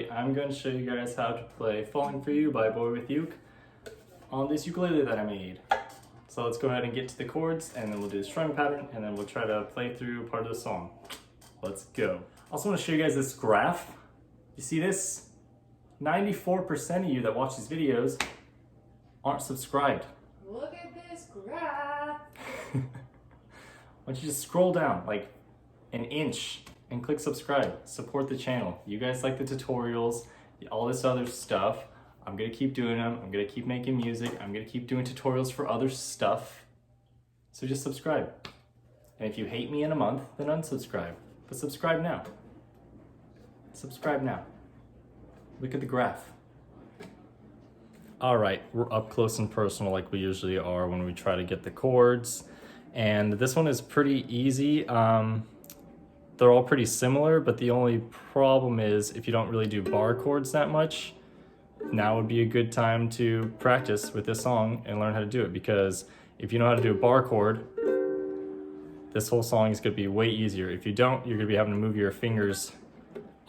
everybody, I'm going to show you guys how to play Falling For You by BoyWithUke on this ukulele that I made. So let's go ahead and get to the chords, and then we'll do the strumming pattern, and then we'll try to play through part of the song. Let's go. I also want to show you guys this graph. You see this? 94% of you that watch these videos aren't subscribed. Look at this graph. Why don't you just scroll down like an inch and click subscribe. Support the channel. You guys like the tutorials, all this other stuff. I'm gonna keep doing them. I'm gonna keep making music. I'm gonna keep doing tutorials for other stuff. So just subscribe. And if you hate me in a month, then unsubscribe. But subscribe now. Subscribe now. Look at the graph. All right, we're up close and personal like we usually are when we try to get the chords. And this one is pretty easy. They're all pretty similar, but the only problem is if you don't really do bar chords that much, now would be a good time to practice with this song and learn how to do it, because if you know how to do a bar chord, this whole song is gonna be way easier. If you don't, you're gonna be having to move your fingers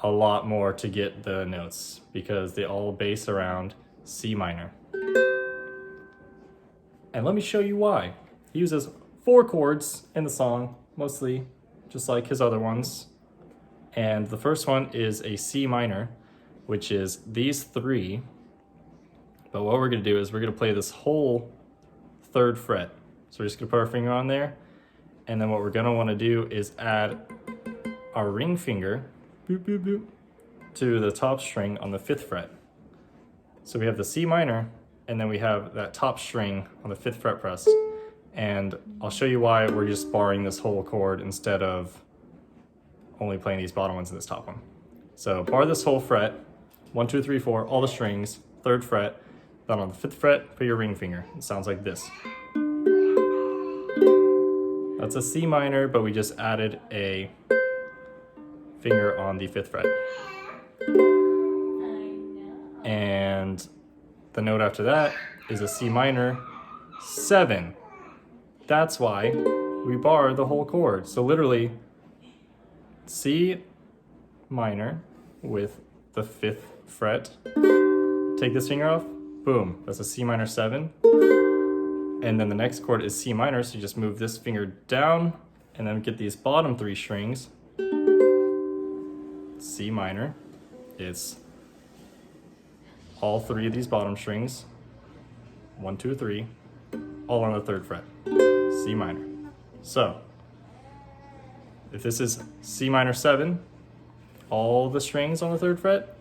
a lot more to get the notes because they all base around C minor. And let me show you why. He uses 4 chords in the song, mostly just like his other ones. And the first one is a C minor, which is these 3. But what we're gonna do is we're gonna play this whole 3rd fret. So we're just gonna put our finger on there. And then what we're gonna wanna do is add our ring finger boop, boop, boop, to the top string on the 5th fret. So we have the C minor, and then we have that top string on the 5th fret pressed. And I'll show you why we're just barring this whole chord instead of only playing these bottom ones and this top one. So bar this whole fret, 1, 2, 3, 4, all the strings, 3rd fret, then on the 5th fret, put your ring finger. It sounds like this. That's a C minor, but we just added a finger on the 5th fret. And the note after that is a C minor 7. That's why we bar the whole chord. So literally, C minor with the 5th fret. Take this finger off, boom, that's a C minor 7. And then the next chord is C minor, so you just move this finger down and then get these bottom 3 strings. C minor, it's all 3 of these bottom strings, 1, 2, 3, all on the 3rd fret, C minor. So, if this is C minor 7, all the strings on the 3rd fret,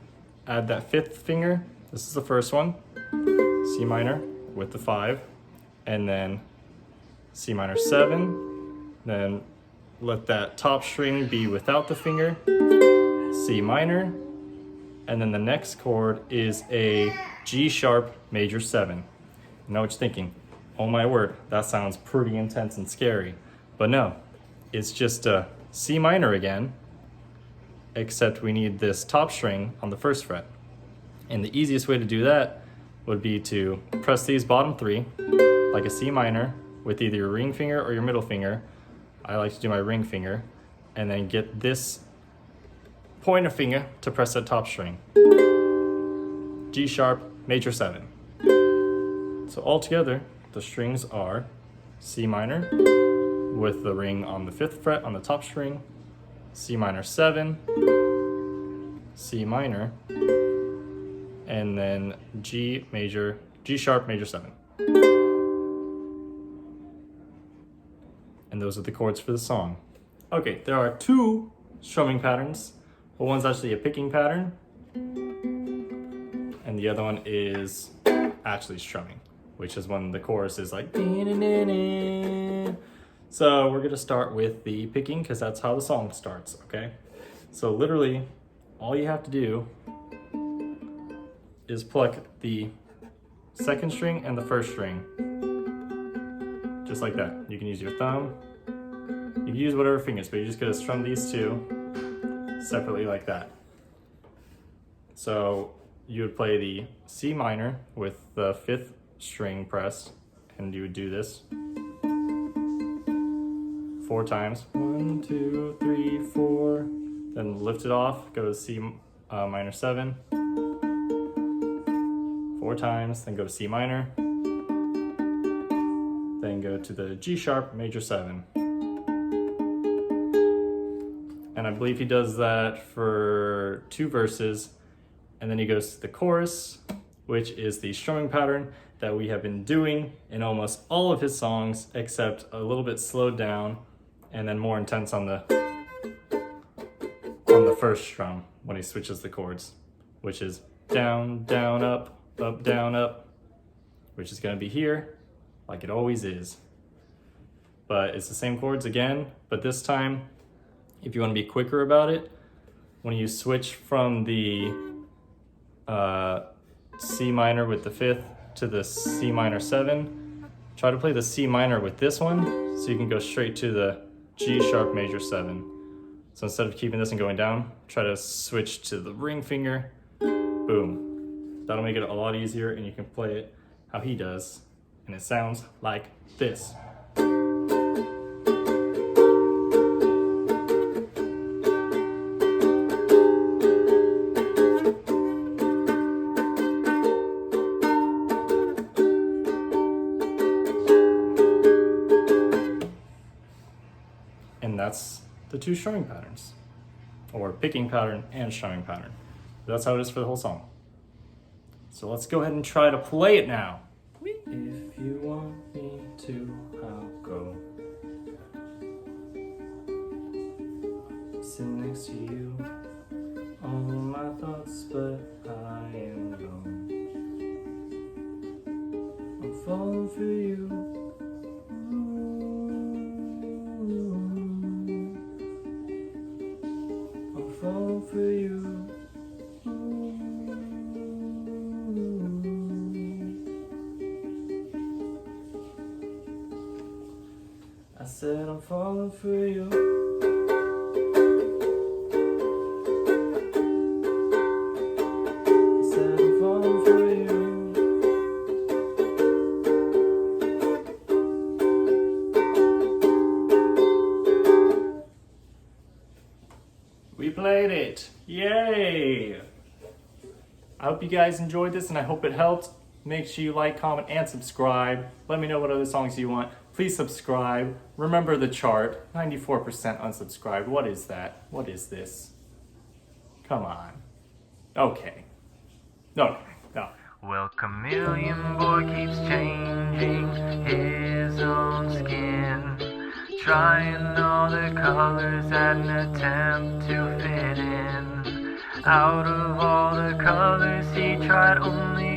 add that 5th finger, this is the first one, C minor with the 5, and then C minor 7, then let that top string be without the finger, C minor, and then the next chord is a G sharp major 7. I know what you're thinking, oh my word, that sounds pretty intense and scary. But no, it's just a C minor again, except we need this top string on the 1st fret. And the easiest way to do that would be to press these bottom 3 like a C minor with either your ring finger or your middle finger. I like to do my ring finger, and then get this pointer finger to press that top string. G sharp major 7. So altogether, the strings are C minor with the ring on the 5th fret on the top string, C minor 7, C minor, and then G sharp major 7. And those are the chords for the song. Okay, there are 2 strumming patterns. Well, one's actually a picking pattern, and the other one is actually strumming, which is when the chorus is like. So we're gonna start with the picking because that's how the song starts, okay? So literally, all you have to do is pluck the 2nd string and the 1st string, just like that. You can use your thumb, you can use whatever fingers, but you're just gonna strum these 2 separately like that. So you would play the C minor with the 5th string pressed, and you would do this 4 times. 1, 2, 3, 4. Then lift it off, go to C minor 7, 4 times, then go to C minor, then go to the G sharp major 7. And I believe he does that for 2 verses, and then he goes to the chorus, which is the strumming pattern that we have been doing in almost all of his songs, except a little bit slowed down and then more intense on the first strum when he switches the chords, which is down, down, up, down, up, which is going to be here like it always is. But it's the same chords again, but this time, if you want to be quicker about it, when you switch from the C minor with the 5th to the C minor 7, try to play the C minor with this one so you can go straight to the G sharp major 7. So instead of keeping this and going down, try to switch to the ring finger. Boom. That'll make it a lot easier, and you can play it how he does, and it sounds like this. And that's the 2 strumming patterns, or picking pattern and strumming pattern. That's how it is for the whole song. So let's go ahead and try to play it now. If you want me to, I'll go. Sit next to you, all my thoughts, but I am gone. I'm falling for you. Fall for you. I said I'm falling for you. I said I'm falling for you. We played it! Yay! I hope you guys enjoyed this, and I hope it helped. Make sure you like, comment, and subscribe. Let me know what other songs you want. Please subscribe. Remember the chart. 94% unsubscribed. What is that? What is this? Come on. Okay. No. Well, Chameleon Boy keeps changing his own skin, trying all the colors at an attempt to fit in. Out of all the colors he tried, only